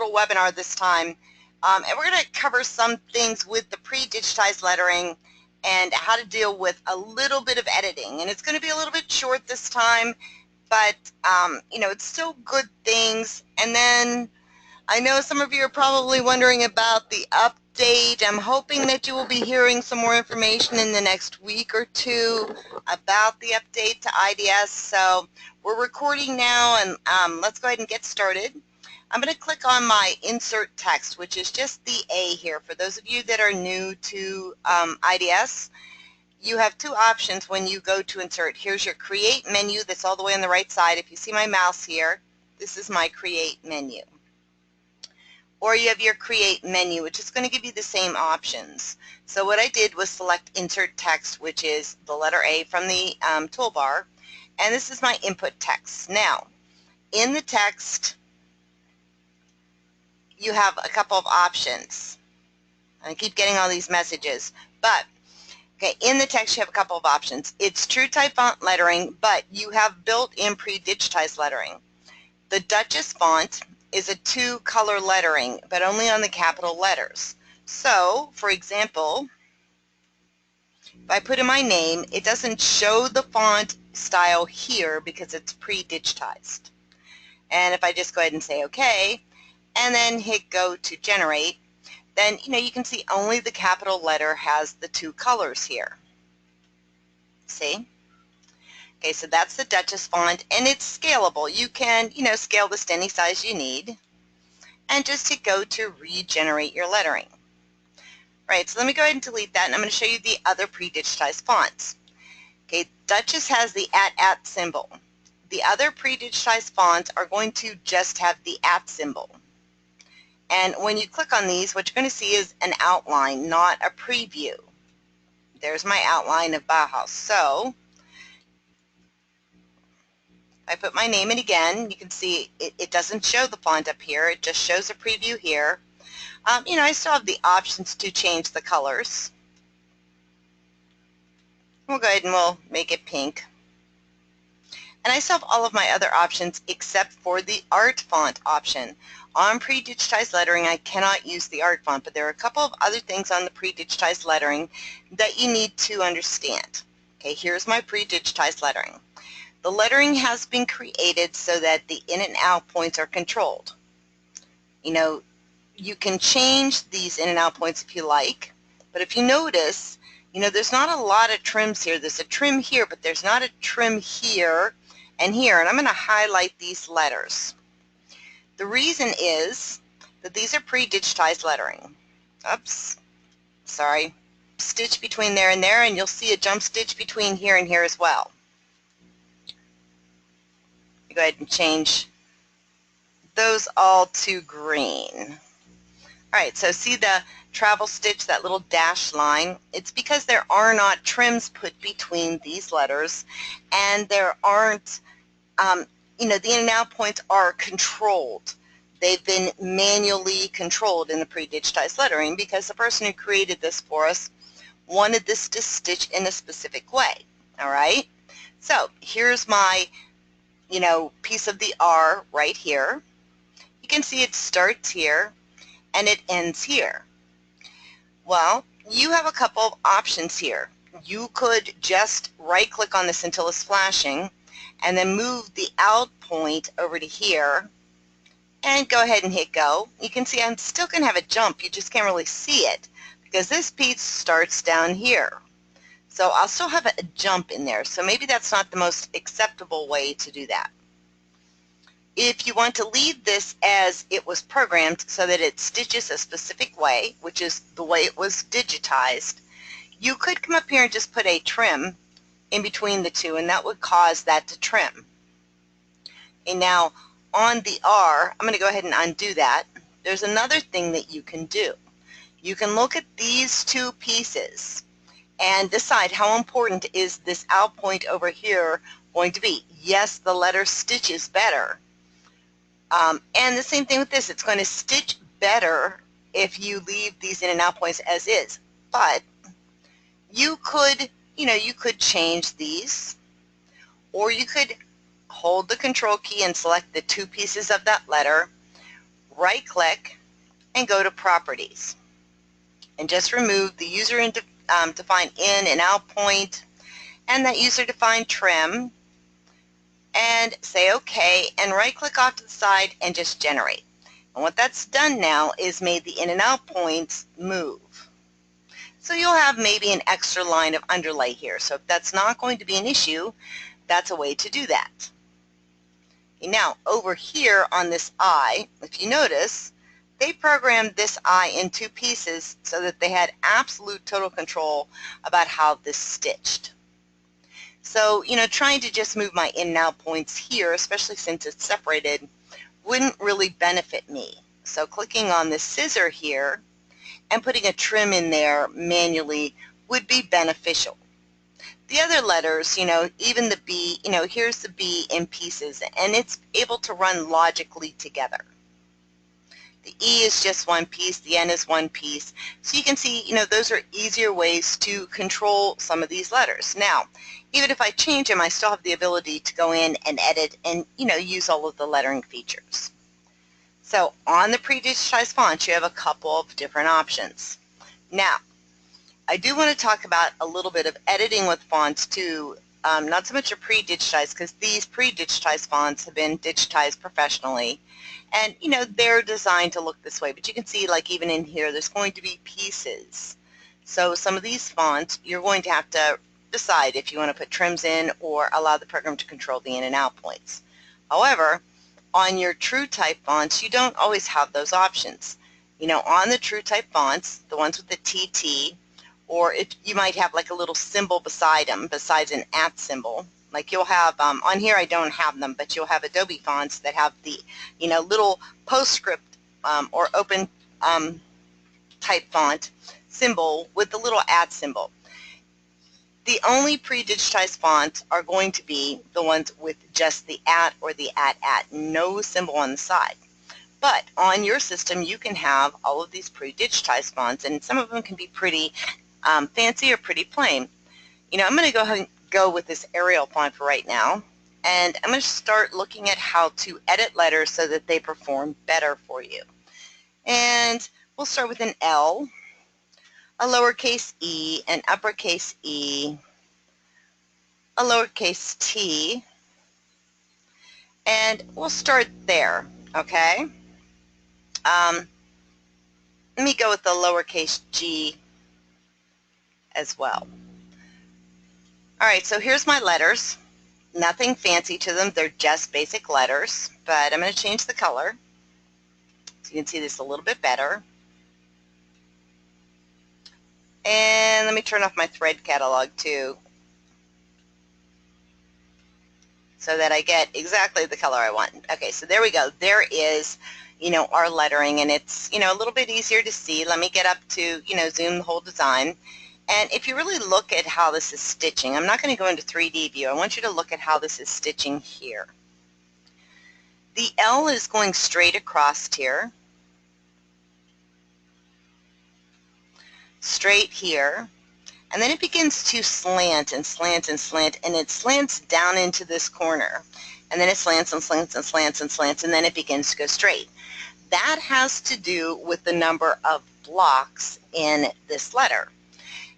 little webinar this time, and we're going to cover some things with the pre-digitized lettering and how to deal with a little bit of editing. And it's going to be a little bit short this time, but you know, it's still good things. And then I know some of you are probably wondering about the update. I'm hoping that you will be hearing some more information in the next week or two about the update to IDS. So we're recording now, and let's go ahead and get started. I'm going to click on my insert text, which is just the A here. For those of you that are new to IDS, you have two options when you go to insert. Here's your create menu that's all the way on the right side. If you see my mouse here, this is my create menu. Or you have your create menu, which is going to give you the same options. So what I did was select insert text, which is the letter A from the toolbar, and this is my input text. Now, in the text, you have a couple of options. I keep getting all these messages, but okay, in the text you have a couple of options. It's true type font lettering, but you have built-in pre-digitized lettering. The Duchess font is a two-color lettering, but only on the capital letters. So, for example, if I put in my name, it doesn't show the font style here because it's pre-digitized. And if I just go ahead and say OK, and then hit go to generate, then you can see only the capital letter has the two colors here. See? Okay, so that's the Duchess font, and it's scalable. You can, scale this to any size you need, and just hit go to regenerate your lettering. Right, so let me go ahead and delete that, and I'm going to show you the other pre-digitized fonts. Okay, Duchess has the @ symbol. The other pre-digitized fonts are going to just have the @ symbol. And when you click on these, what you're going to see is an outline, not a preview. There's my outline of Bauhaus. So I put my name in again. You can see it doesn't show the font up here. It just shows a preview here. I still have the options to change the colors. We'll go ahead and we'll make it pink. And I still have all of my other options except for the art font option. On pre-digitized lettering, I cannot use the art font, but there are a couple of other things on the pre-digitized lettering that you need to understand. Okay, here's my pre-digitized lettering. The lettering has been created so that the in and out points are controlled. You can change these in and out points if you like, but if you notice, there's not a lot of trims here. There's a trim here, but there's not a trim here and here, and I'm going to highlight these letters. The reason is that these are pre-digitized lettering. Oops, sorry. Stitch between there and there, and you'll see a jump stitch between here and here as well. Go ahead and change those all to green. All right, so see the travel stitch, that little dashed line? It's because there are not trims put between these letters, and there aren't, the in and out points are controlled. They've been manually controlled in the pre-digitized lettering because the person who created this for us wanted this to stitch in a specific way. All right, so here's my piece of the R right here. You can see it starts here and it ends here. Well, you have a couple of options here. You could just right-click on this until it's flashing and then move the out point over to here and go ahead and hit go. You can see I'm still going to have a jump. You just can't really see it because this piece starts down here. So I'll still have a jump in there. So maybe that's not the most acceptable way to do that. If you want to leave this as it was programmed so that it stitches a specific way, which is the way it was digitized, you could come up here and just put a trim in between the two, and that would cause that to trim. And now on the R, I'm going to go ahead and undo that. There's another thing that you can do. You can look at these two pieces and decide how important is this out point over here going to be. Yes, the letter stitches better. And the same thing with this. It's going to stitch better if you leave these in and out points as is. But you could, you could change these, or you could hold the control key and select the two pieces of that letter, right click and go to Properties and just remove the user defined in and out point and that user defined trim and say OK and right click off to the side and just generate. And what that's done now is made the in and out points move. So you'll have maybe an extra line of underlay here. So if that's not going to be an issue, that's a way to do that. Okay, now over here on this eye, if you notice, they programmed this eye in two pieces so that they had absolute total control about how this stitched. So, trying to just move my in and out points here, especially since it's separated, wouldn't really benefit me. So clicking on this scissor here and putting a trim in there manually would be beneficial. The other letters, even the B, here's the B in pieces, and it's able to run logically together. The E is just one piece, the N is one piece. So you can see, those are easier ways to control some of these letters. Now, even if I change them, I still have the ability to go in and edit and, use all of the lettering features. So on the pre-digitized fonts, you have a couple of different options. Now, I do want to talk about a little bit of editing with fonts too, not so much a pre-digitized, because these pre-digitized fonts have been digitized professionally. And, they're designed to look this way. But you can see, like, even in here, there's going to be pieces. So some of these fonts, you're going to have to decide if you want to put trims in or allow the program to control the in and out points. However, on your true type fonts, you don't always have those options. On the true type fonts, the ones with the TT, or if you might have like a little symbol beside them, besides an @ symbol. Like you'll have, on here I don't have them, but you'll have Adobe fonts that have the, little postscript or open type font symbol with the little @ symbol. The only pre-digitized fonts are going to be the ones with just the @ or the @, no symbol on the side. But on your system, you can have all of these pre-digitized fonts, and some of them can be pretty fancy or pretty plain. I'm going to go ahead and go with this Arial font for right now, and I'm going to start looking at how to edit letters so that they perform better for you. And we'll start with an L, a lowercase e, an uppercase E, a lowercase t, and we'll start there, okay? Let me go with the lowercase g as well. All right, so here's my letters. Nothing fancy to them. They're just basic letters, but I'm going to change the color so you can see this a little bit better. And let me turn off my thread catalog too so that I get exactly the color I want. Okay, so there we go. There is, our lettering, and it's, a little bit easier to see. Let me get up to, zoom the whole design. And if you really look at how this is stitching, I'm not going to go into 3D view. I want you to look at how this is stitching here. The L is going straight across here, straight here, and then it begins to slant and slant and slant, and it slants down into this corner. And then it slants and slants and slants and slants, and then it begins to go straight. That has to do with the number of blocks in this letter.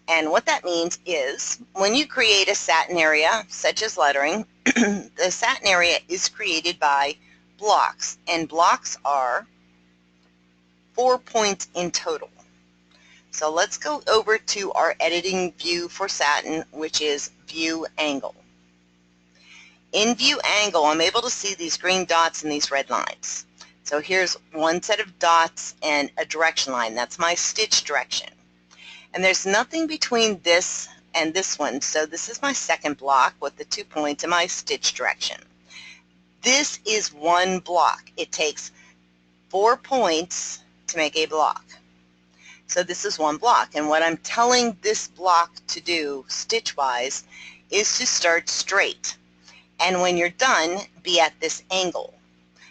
And what that means is when you create a satin area, such as lettering, the satin area is created by blocks, and blocks are 4 points in total. So let's go over to our editing view for satin, which is View Angle. In View Angle, I'm able to see these green dots and these red lines. So here's one set of dots and a direction line. That's my stitch direction. And there's nothing between this and this one, so this is my second block with the 2 points in my stitch direction. This is one block. It takes 4 points to make a block. So this is one block, and what I'm telling this block to do, stitch-wise, is to start straight. And when you're done, be at this angle.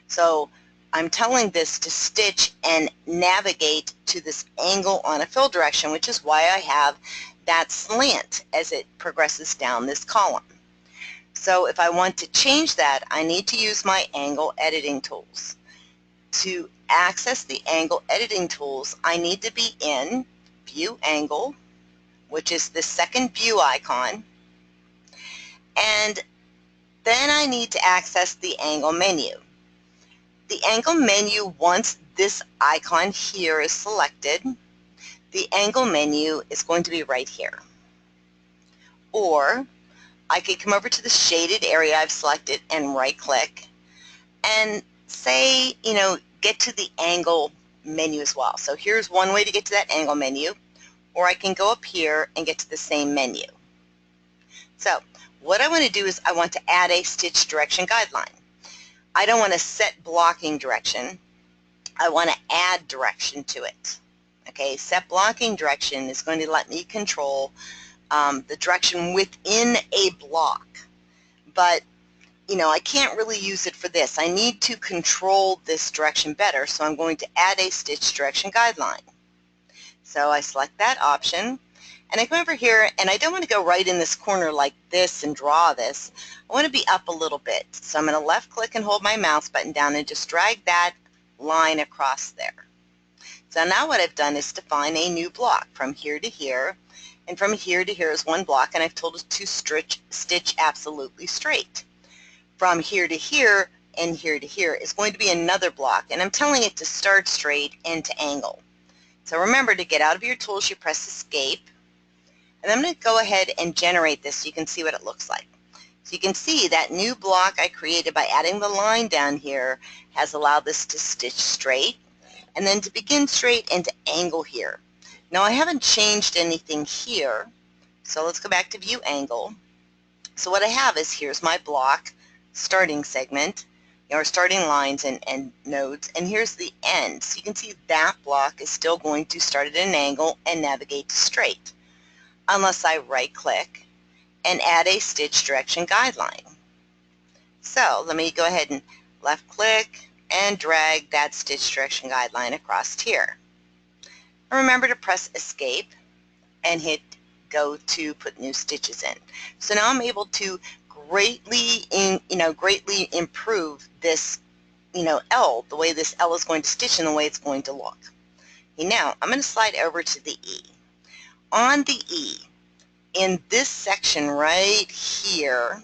So I'm telling this to stitch and navigate to this angle on a fill direction, which is why I have that slant as it progresses down this column. So if I want to change that, I need to use my angle editing tools. to access the angle editing tools, I need to be in View Angle, which is the second view icon, and then I need to access the angle menu. The angle menu, once this icon here is selected, the angle menu is going to be right here. Or I could come over to the shaded area I've selected and right click and say, get to the angle menu as well. So here's one way to get to that angle menu, or I can go up here and get to the same menu. So what I want to do is I want to add a stitch direction guideline. I don't want to set blocking direction. I want to add direction to it. Okay, set blocking direction is going to let me control the direction within a block. But, I can't really use it for this. I need to control this direction better, so I'm going to add a stitch direction guideline. So I select that option, and I come over here, and I don't want to go right in this corner like this and draw this. I want to be up a little bit. So I'm going to left click and hold my mouse button down and just drag that line across there. So now what I've done is define a new block from here to here, and from here to here is one block, and I've told it to stitch absolutely straight. From here to here and here to here is going to be another block, and I'm telling it to start straight and to angle. So remember, to get out of your tools, you press Escape, and I'm going to go ahead and generate this so you can see what it looks like. So you can see that new block I created by adding the line down here has allowed this to stitch straight, and then to begin straight and to angle here. Now I haven't changed anything here, so let's go back to View Angle. So what I have is, here's my block starting segment, or starting lines and nodes, and here's the end. So you can see that block is still going to start at an angle and navigate to straight, unless I right click and add a stitch direction guideline. So let me go ahead and left click and drag that stitch direction guideline across here. And remember to press Escape and hit Go to put new stitches in. So now I'm able to greatly improve this, L, the way this L is going to stitch and the way it's going to look. Okay, now I'm going to slide over to the E. On the E, in this section right here,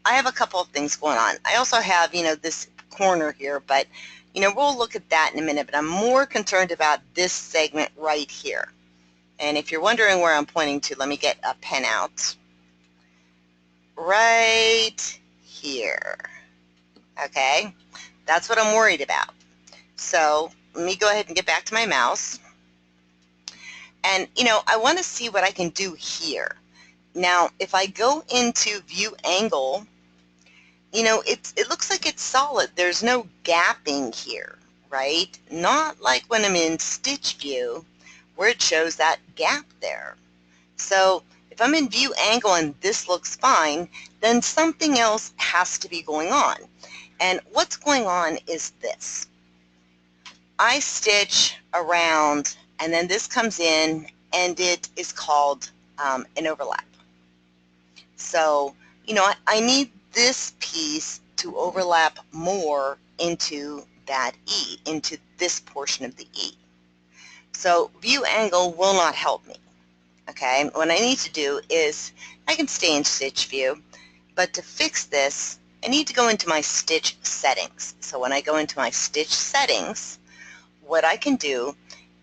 I have a couple of things going on. I also have, this corner here, but, we'll look at that in a minute, but I'm more concerned about this segment right here. And if you're wondering where I'm pointing to, let me get a pen out. Right here. Okay? That's what I'm worried about. So let me go ahead and get back to my mouse. And, I want to see what I can do here. Now, if I go into View Angle, it looks like it's solid. There's no gapping here, right? Not like when I'm in Stitch View, where it shows that gap there. So if I'm in View Angle and this looks fine, then something else has to be going on. And what's going on is this. I stitch around, and then this comes in, and it is called an overlap. So, I need this piece to overlap more into that E, into this portion of the E. So View Angle will not help me. Okay, what I need to do is, I can stay in Stitch View, but to fix this, I need to go into my Stitch Settings. So when I go into my Stitch Settings, what I can do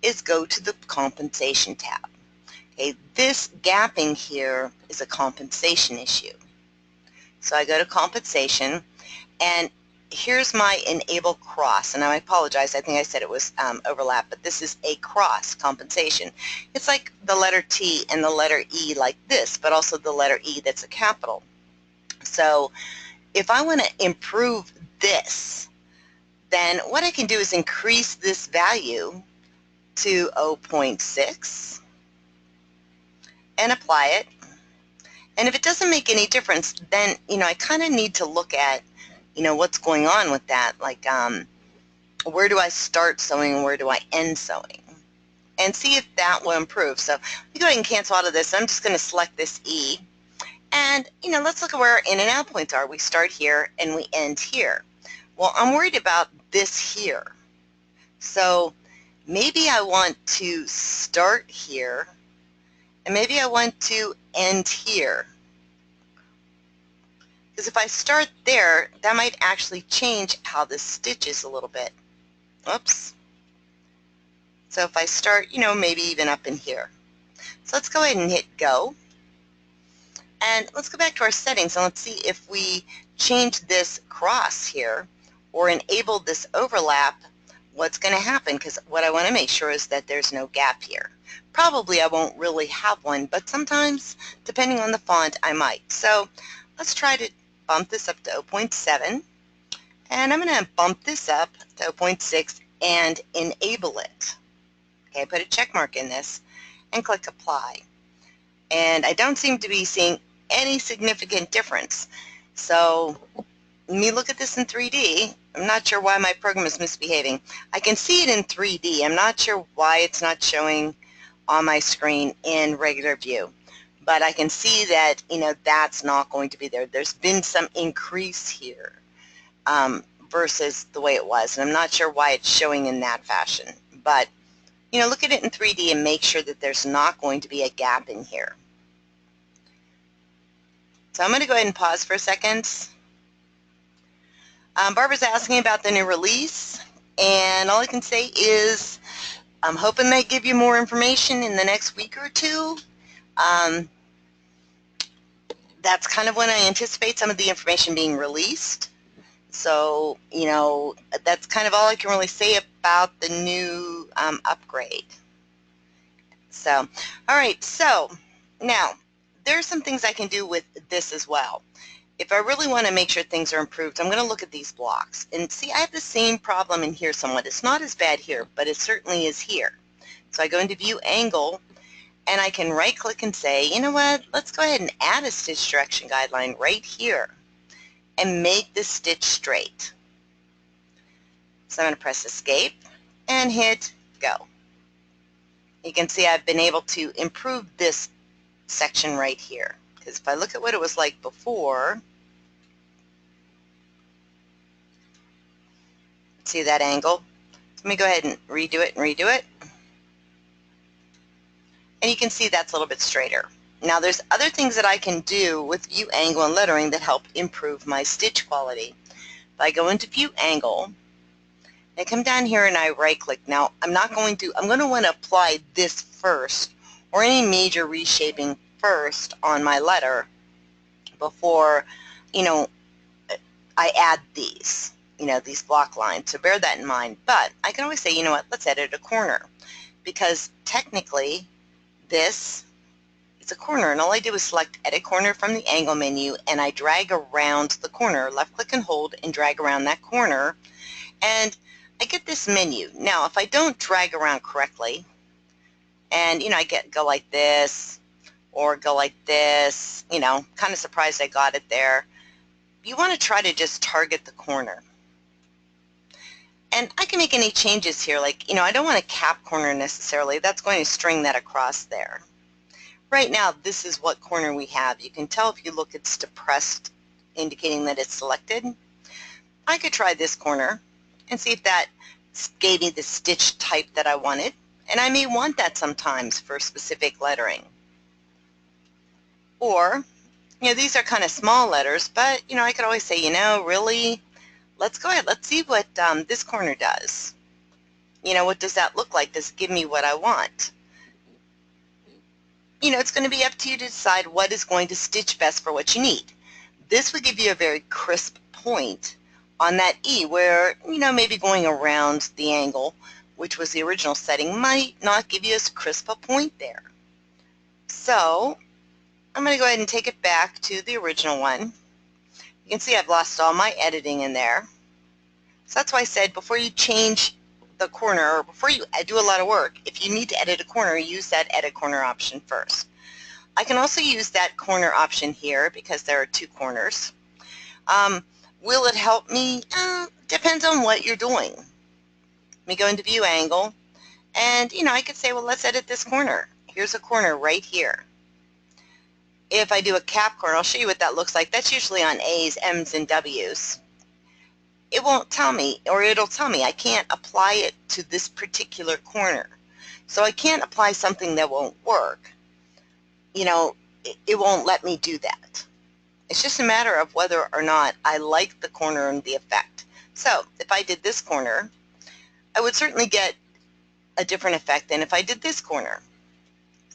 is go to the Compensation tab. Okay, this gapping here is a compensation issue. So I go to Compensation, and here's my Enable Cross, and I apologize, I think I said it was overlap, but this is a cross compensation. It's like the letter T and the letter E like this, but also the letter E that's a capital. So if I want to improve this, then what I can do is increase this value to 0.6 and apply it. And if it doesn't make any difference, then, I kind of need to look at, what's going on with that, like where do I start sewing and where do I end sewing, and see if that will improve. So let me go ahead and cancel out of this. I'm just going to select this E, and let's look at where our in and out points are. We start here and we end here. Well, I'm worried about this here. So maybe I want to start here, and maybe I want to end here. Because if I start there, that might actually change how this stitches a little bit. Oops. So if I start, maybe even up in here. So let's go ahead and hit go. And let's go back to our settings and let's see if we change this cross here or enable this overlap, what's going to happen, because what I want to make sure is that there's no gap here. Probably I won't really have one, but sometimes, depending on the font, I might. So let's try to bump this up to 0.7, and I'm going to bump this up to 0.6 and enable it. Okay, put a check mark in this and click apply. And I don't seem to be seeing any significant difference. So let me look at this in 3D. I'm not sure why my program is misbehaving. I can see it in 3D. I'm not sure why it's not showing on my screen in regular view. But I can see that, that's not going to be there. There's been some increase here versus the way it was. And I'm not sure why it's showing in that fashion. But, look at it in 3D and make sure that there's not going to be a gap in here. So I'm going to go ahead and pause for a second. Barbara's asking about the new release, and all I can say is I'm hoping they give you more information in the next week or two. That's kind of when I anticipate some of the information being released. So, that's kind of all I can really say about the new upgrade. So, all right, so now there's some things I can do with this as well. If I really want to make sure things are improved, I'm going to look at these blocks. And see, I have the same problem in here somewhat. It's not as bad here, but it certainly is here. So I go into View Angle, and I can right-click and say, you know what, let's go ahead and add a stitch direction guideline right here and make this stitch straight. So I'm going to press Escape and hit Go. You can see I've been able to improve this section right here. Because if I look at what it was like before, see that angle? Let me go ahead and redo it and you can see that's a little bit straighter. Now there's other things that I can do with View Angle and lettering that help improve my stitch quality. If I go into View Angle, I come down here and I right click. Now I'm going to want to apply this first, or any major reshaping first on my letter before, I add these, these block lines. So bear that in mind. But I can always say, you know what, let's edit a corner, because technically this is a corner, and all I do is select Edit Corner from the Angle menu, and I drag around the corner, left click and hold, and drag around that corner, and I get this menu. Now if I don't drag around correctly, and I go like this, or go like this, kind of surprised I got it there. You want to try to just target the corner. And I can make any changes here, like, I don't want a cap corner necessarily. That's going to string that across there. Right now, this is what corner we have. You can tell if you look, it's depressed, indicating that it's selected. I could try this corner and see if that gave me the stitch type that I wanted. And I may want that sometimes for specific lettering. Or, these are kind of small letters, but, I could always say, really, let's go ahead. Let's see what this corner does. What does that look like? Does it give me what I want? It's going to be up to you to decide what is going to stitch best for what you need. This would give you a very crisp point on that E where, maybe going around the angle, which was the original setting, might not give you as crisp a point there. So I'm going to go ahead and take it back to the original one. You can see I've lost all my editing in there. So that's why I said before you change the corner, or before you do a lot of work, if you need to edit a corner, use that Edit Corner option first. I can also use that corner option here because there are two corners. Will it help me? Depends on what you're doing. Let me go into View Angle, and I could say, well, let's edit this corner. Here's a corner right here. If I do a cap corner, I'll show you what that looks like. That's usually on A's, M's, and W's. it won't tell me, or it'll tell me I can't apply it to this particular corner. So I can't apply something that won't work. You know, it won't let me do that. It's just a matter of whether or not I like the corner and the effect. So if I did this corner, I would certainly get a different effect than if I did this corner.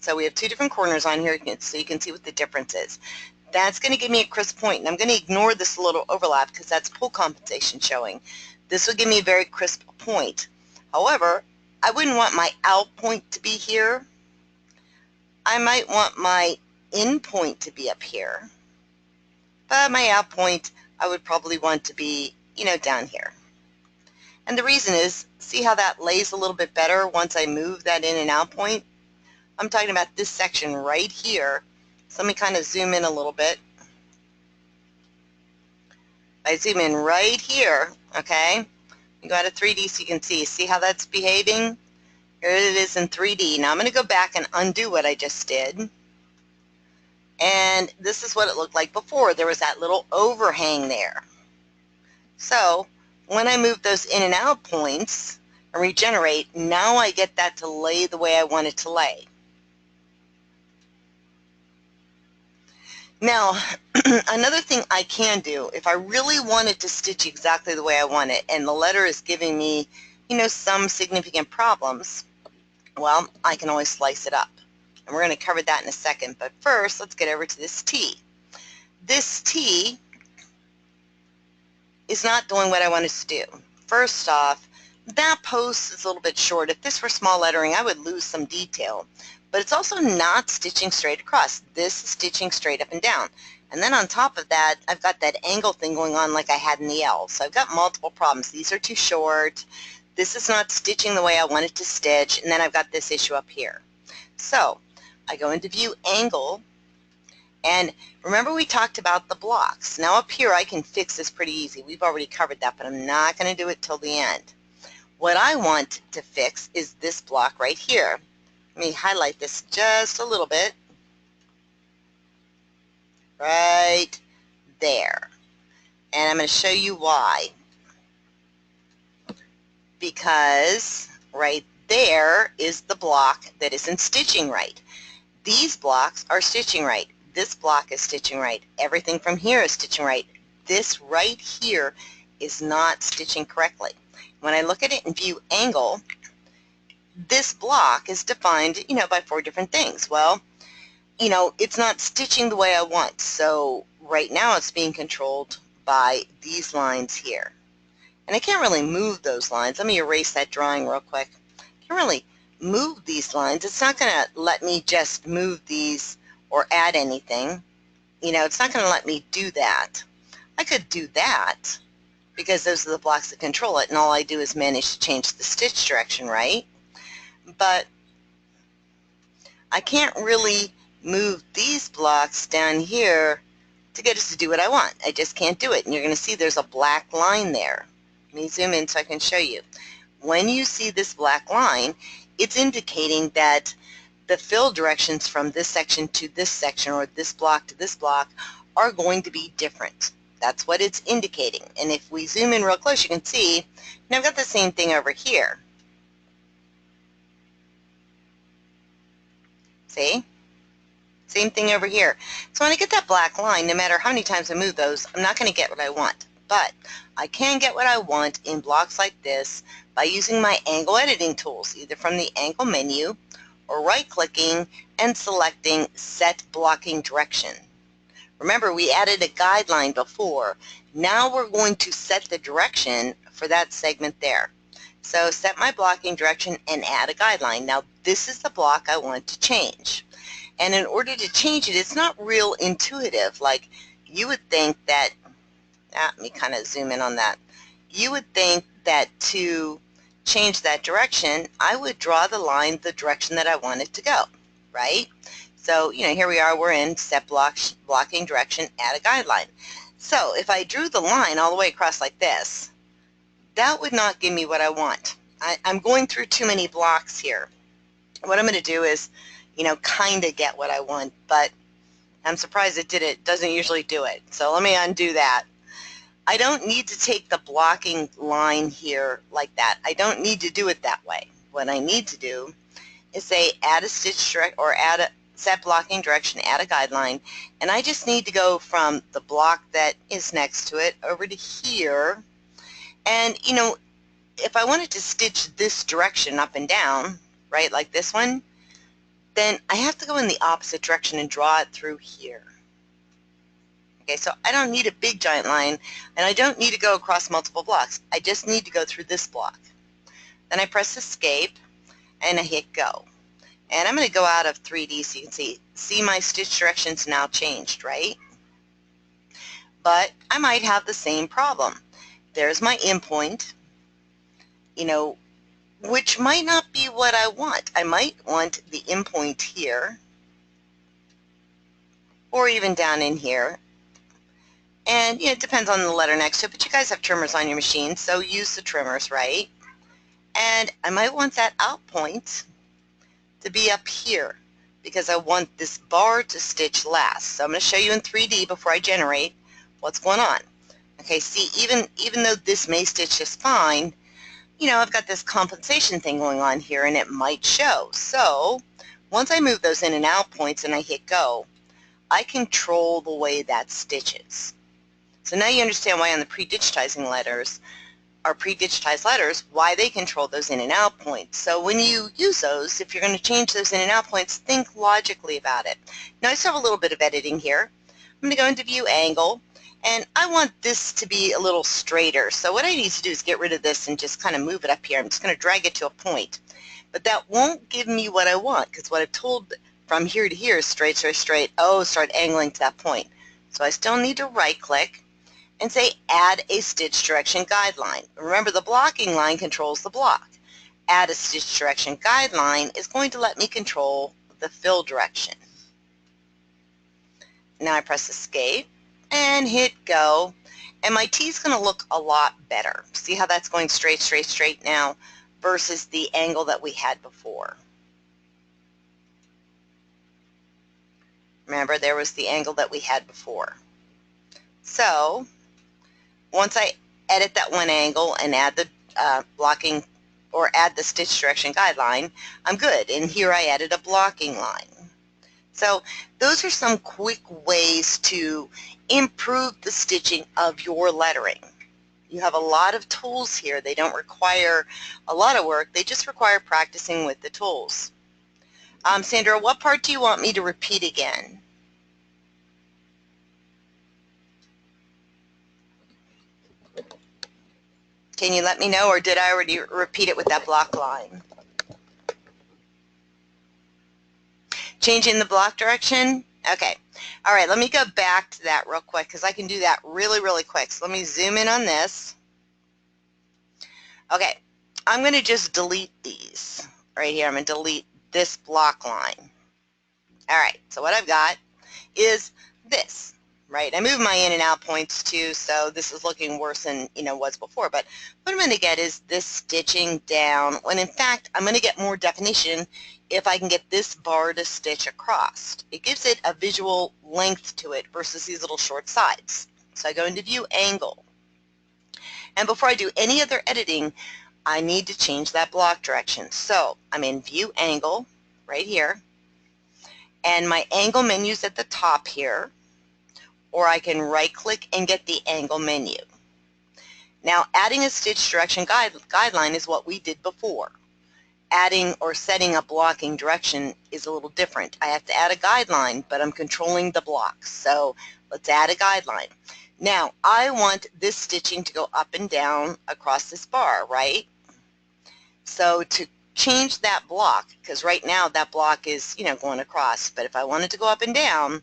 So we have two different corners on here, so you can see what the difference is. That's going to give me a crisp point, and I'm going to ignore this little overlap because that's pull compensation showing. This will give me a very crisp point. However, I wouldn't want my out point to be here. I might want my in point to be up here. But my out point, I would probably want to be, down here. And the reason is, see how that lays a little bit better once I move that in and out point? I'm talking about this section right here. So let me kind of zoom in a little bit. I zoom in right here, okay? You go out of 3D so you can see how that's behaving? Here it is in 3D. Now I'm going to go back and undo what I just did. And this is what it looked like before. There was that little overhang there. So when I move those in and out points and regenerate, now I get that to lay the way I want it to lay. Now, another thing I can do, if I really wanted to stitch exactly the way I want it, and the letter is giving me, some significant problems, well, I can always slice it up. And we're going to cover that in a second. But first, let's get over to this T. This T is not doing what I want it to do. First off, that post is a little bit short. If this were small lettering, I would lose some detail. But it's also not stitching straight across. This is stitching straight up and down. And then on top of that, I've got that angle thing going on like I had in the L. So I've got multiple problems. These are too short. This is not stitching the way I want it to stitch. And then I've got this issue up here. So I go into View Angle. And remember we talked about the blocks. Now up here I can fix this pretty easy. We've already covered that, but I'm not going to do it till the end. What I want to fix is this block right here. Let me highlight this just a little bit. Right there. And I'm going to show you why. Because right there is the block that isn't stitching right. These blocks are stitching right. This block is stitching right. Everything from here is stitching right. This right here is not stitching correctly. When I look at it in View Angle, this block is defined, by 4 different things. Well, it's not stitching the way I want. So right now it's being controlled by these lines here. And I can't really move those lines. Let me erase that drawing real quick. I can't really move these lines. It's not going to let me just move these or add anything. It's not going to let me do that. I could do that because those are the blocks that control it, and all I do is manage to change the stitch direction, right? But I can't really move these blocks down here to get us to do what I want. I just can't do it. And you're going to see there's a black line there. Let me zoom in so I can show you. When you see this black line, it's indicating that the fill directions from this section to this section, or this block to this block, are going to be different. That's what it's indicating. And if we zoom in real close, you can see, I've got the same thing over here. See? Same thing over here. So when I get that black line, no matter how many times I move those, I'm not going to get what I want. But I can get what I want in blocks like this by using my angle editing tools, either from the angle menu or right-clicking and selecting Set Blocking Direction. Remember, we added a guideline before. Now we're going to set the direction for that segment there. So set my blocking direction and add a guideline. Now this is the block I want to change. And in order to change it, it's not real intuitive. Like you would think that, let me kind of zoom in on that. You would think that to change that direction, I would draw the line the direction that I want it to go, right? So, here we are, we're in set blocking direction, add a guideline. So if I drew the line all the way across like this, that would not give me what I want. I'm going through too many blocks here. What I'm going to do is, kind of get what I want, but I'm surprised it doesn't usually do it. So let me undo that. I don't need to take the blocking line here like that. I don't need to do it that way. What I need to do is say add a stitch direct or add a set blocking direction, add a guideline, and I just need to go from the block that is next to it over to here. And you know, if I wanted to stitch this direction up and down, right, like this one, then I have to go in the opposite direction and draw it through here. Okay, so I don't need a big giant line, and I don't need to go across multiple blocks. I just need to go through this block. Then I press escape and I hit go. And I'm going to go out of 3D so you can see my stitch directions now changed, right? But I might have the same problem. There's my endpoint, you know, which might not be what I want. I might want the endpoint here or even down in here. And you know, it depends on the letter next to it, but you guys have trimmers on your machine, so use the trimmers, right? And I might want that out point to be up here because I want this bar to stitch last. So I'm going to show you in 3D before I generate what's going on. Okay, see, even though this may stitch just fine, you know, I've got this compensation thing going on here and it might show. So once I move those in and out points and I hit go, I control the way that stitches. So now you understand why on the pre-digitizing letters, or pre-digitized letters, why they control those in and out points. So when you use those, if you're going to change those in and out points, think logically about it. Now I still have a little bit of editing here. I'm going to go into view angle, and I want this to be a little straighter. So what I need to do is get rid of this and just kind of move it up here. I'm just going to drag it to a point. But that won't give me what I want, because what I've told from here to here is straight, straight, straight. Oh, start angling to that point. So I still need to right click and say add a stitch direction guideline. Remember, the blocking line controls the block. Add a stitch direction guideline is going to let me control the fill direction. Now I press escape and hit go, and my T is going to look a lot better. See how that's going straight, straight, straight now versus the angle that we had before. Remember, there was the angle that we had before. So once I edit that one angle and add the blocking or add the stitch direction guideline, I'm good. And here I added a blocking line. So those are some quick ways to improve the stitching of your lettering. You have a lot of tools here. They don't require a lot of work. They just require practicing with the tools. Sandra, what part do you want me to repeat again? Can you let me know, or did I already repeat it with that block line? Changing the block direction? Okay. All right, let me go back to that real quick because I can do that really, really quick. So let me zoom in on this. Okay, I'm going to just delete these right here. I'm going to delete this block line. All right, so what I've got is this. Right, I moved my in and out points too, so this is looking worse than was before. But what I'm going to get is this stitching down, when in fact I'm going to get more definition if I can get this bar to stitch across. It gives it a visual length to it versus these little short sides. So I go into view angle, and before I do any other editing, I need to change that block direction. So I'm in view angle right here, and my angle menu's at the top here. Or I can right-click and get the angle menu. Now, adding a stitch direction guideline is what we did before. Adding or setting a blocking direction is a little different. I have to add a guideline, but I'm controlling the blocks. So let's add a guideline. Now, I want this stitching to go up and down across this bar, right? So to change that block, because right now that block is, going across, but if I want it to go up and down,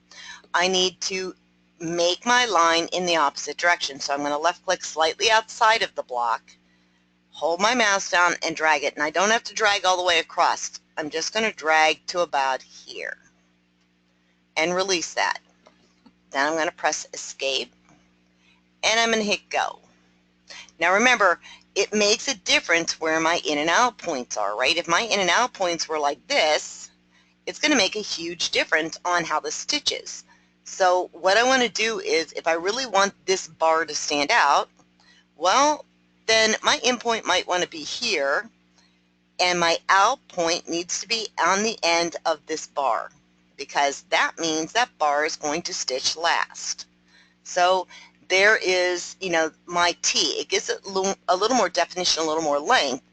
I need to make my line in the opposite direction. So I'm going to left click slightly outside of the block, hold my mouse down and drag it. And I don't have to drag all the way across. I'm just going to drag to about here and release that. Then I'm going to press escape and I'm going to hit go. Now remember, it makes a difference where my in and out points are, right? If my in and out points were like this, it's going to make a huge difference on how this stitches. So what I want to do is, if I really want this bar to stand out, well, then my in point might want to be here, and my out point needs to be on the end of this bar, because that means that bar is going to stitch last. So there is, my T. It gives it a little more definition, a little more length.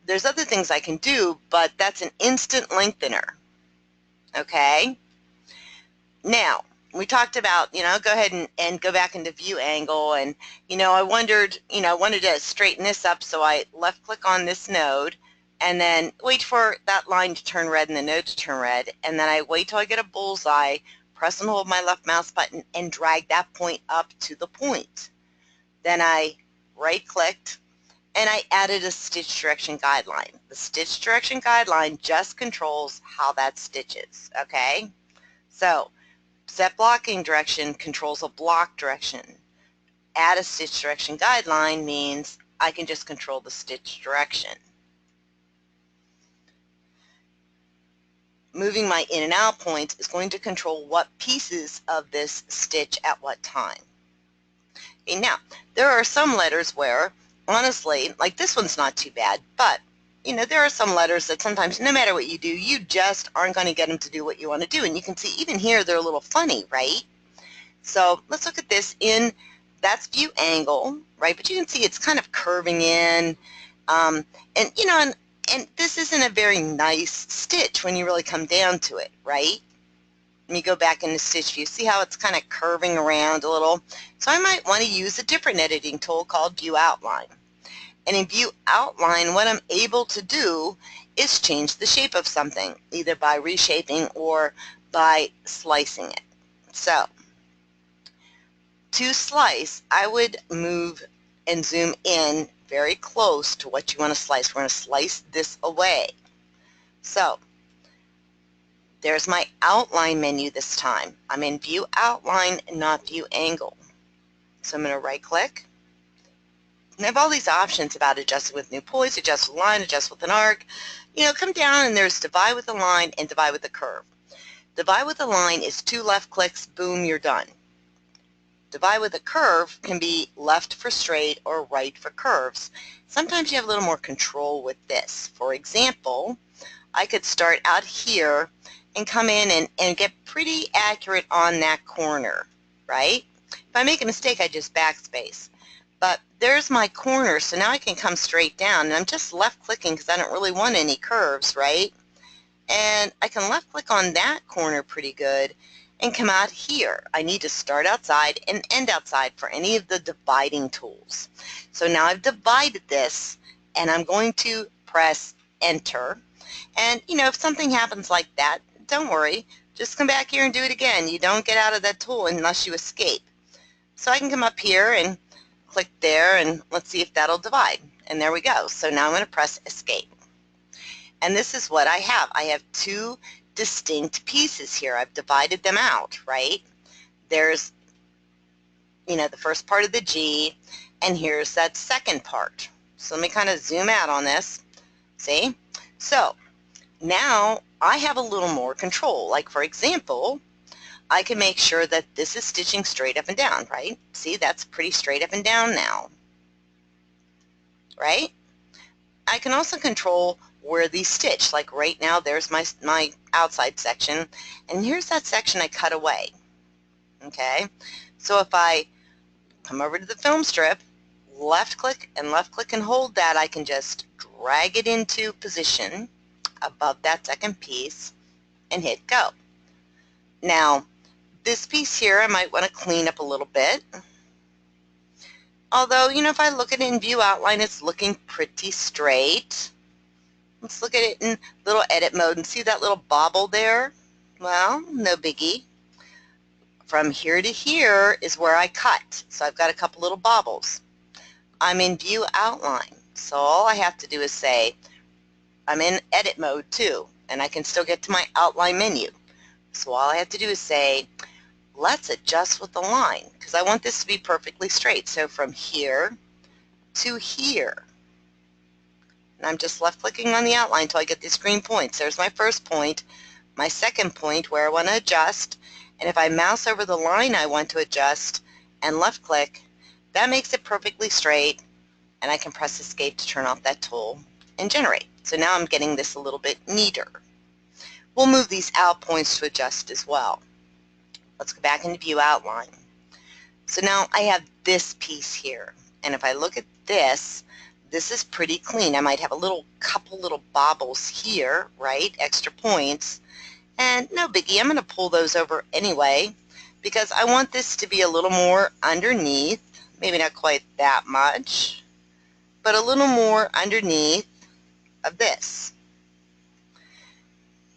There's other things I can do, but that's an instant lengthener. Okay? Now, we talked about, go ahead and go back into view angle, and, I wondered, I wanted to straighten this up, so I left click on this node, and then wait for that line to turn red and the node to turn red, and then I wait till I get a bullseye, press and hold my left mouse button, and drag that point up to the point. Then I right clicked, and I added a stitch direction guideline. The stitch direction guideline just controls how that stitches, okay? So, set blocking direction controls a block direction. Add a stitch direction guideline means I can just control the stitch direction. Moving my in and out points is going to control what pieces of this stitch at what time. Okay, now, there are some letters where, honestly, like this one's not too bad, but there are some letters that sometimes, no matter what you do, you just aren't going to get them to do what you want to do. And you can see even here they're a little funny, right? So let's look at this that's view angle, right? But you can see it's kind of curving in. And this isn't a very nice stitch when you really come down to it, right? Let me go back into stitch view. See how it's kind of curving around a little? So I might want to use a different editing tool called View Outline. And in View Outline, what I'm able to do is change the shape of something, either by reshaping or by slicing it. So, to slice, I would move and zoom in very close to what you want to slice. We're going to slice this away. So, there's my outline menu this time. I'm in View Outline, not View Angle. So I'm going to right click. And I have all these options about adjusting with new poise, adjust with line, adjust with an arc. Come down and there's divide with a line and divide with a curve. Divide with a line is 2 left clicks, boom, you're done. Divide with a curve can be left for straight or right for curves. Sometimes you have a little more control with this. For example, I could start out here and come in and get pretty accurate on that corner, right? If I make a mistake, I just backspace. But there's my corner, so now I can come straight down, and I'm just left clicking because I don't really want any curves, right? And I can left click on that corner pretty good and come out here. I need to start outside and end outside for any of the dividing tools. So now I've divided this, and I'm going to press enter. And if something happens like that, don't worry, just come back here and do it again. You don't get out of that tool unless you escape. So I can come up here and click there, and let's see if that'll divide. And there we go. So now I'm going to press escape. And this is what I have. I have 2 distinct pieces here. I've divided them out, right? There's, the first part of the G, and here's that second part. So let me kind of zoom out on this. See? So now I have a little more control. Like, for example, I can make sure that this is stitching straight up and down, right? See, that's pretty straight up and down now, right? I can also control where these stitch. Like right now, there's my outside section, and here's that section I cut away, okay? So if I come over to the film strip, left click and hold that, I can just drag it into position above that second piece and hit go. Now, this piece here I might want to clean up a little bit. Although, if I look at it in View Outline, it's looking pretty straight. Let's look at it in little edit mode and see that little bobble there? Well, no biggie. From here to here is where I cut. So I've got a couple little bobbles. I'm in View Outline. So all I have to do is say, I'm in edit mode too, and I can still get to my outline menu. So all I have to do is say, let's adjust with the line, because I want this to be perfectly straight. So from here to here. And I'm just left clicking on the outline until I get these green points. There's my first point, my second point where I want to adjust, And if I mouse over the line I want to adjust and left click, that makes it perfectly straight, and I can press escape to turn off that tool and generate. So now I'm getting this a little bit neater. We'll move these out points to adjust as well. Let's go back into view outline. So now I have this piece here, and if I look at this, this is pretty clean. I might have a couple little bobbles here, right, extra points, and no biggie. I'm going to pull those over anyway because I want this to be a little more underneath, maybe not quite that much, but a little more underneath of this.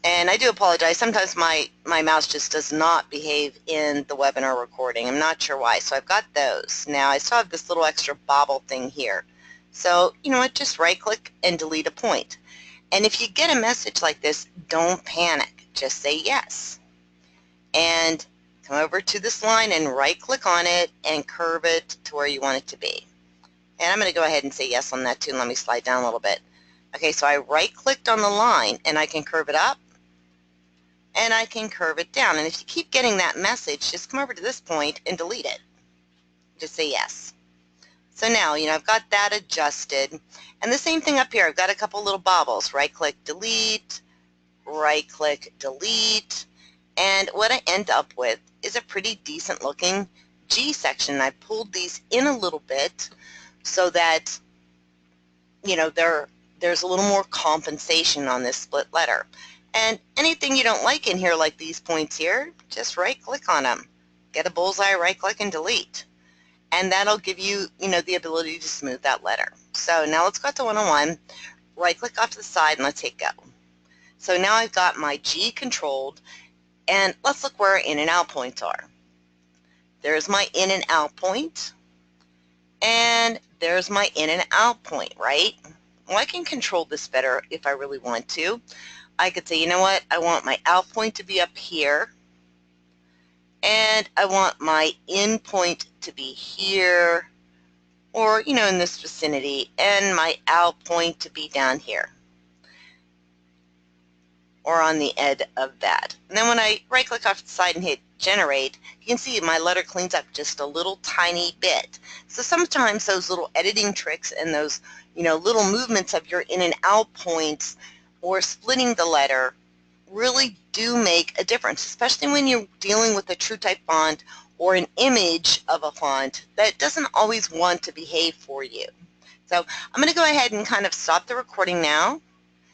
And I do apologize. Sometimes my mouse just does not behave in the webinar recording. I'm not sure why. So I've got those. Now I still have this little extra bobble thing here. So, you know what, just right click and delete a point. And if you get a message like this, don't panic. Just say yes. And come over to this line and right click on it and curve it to where you want it to be. And I'm going to go ahead and say yes on that too. Let me slide down a little bit. Okay, so I right clicked on the line and I can curve it up and I can curve it down. And if you keep getting that message, just come over to this point and delete it. Just say yes. So now, you know, I've got that adjusted. And the same thing up here. I've got a couple little bobbles. Right click, delete, right click, delete. And what I end up with is a pretty decent looking G section. I pulled these in a little bit so that, you know, there's a little more compensation on this split letter. And anything you don't like in here, like these points here, just right click on them. Get a bullseye, right click and delete. And that'll give you, you know, the ability to smooth that letter. So now let's go to 101, right click off to the side and let's hit go. So now I've got my G controlled, and let's look where our in and out points are. There's my in and out point, and there's my in and out point, right? Well, I can control this better if I really want to. I could say, you know what, I want my out point to be up here, and I want my in point to be here, or, you know, in this vicinity, and my out point to be down here, or on the edge of that. And then when I right click off the side and hit generate, you can see my letter cleans up just a little tiny bit. So sometimes those little editing tricks and those, you know, little movements of your in and out points or splitting the letter really do make a difference, especially when you're dealing with a true type font or an image of a font that doesn't always want to behave for you. So I'm going to go ahead and kind of stop the recording now,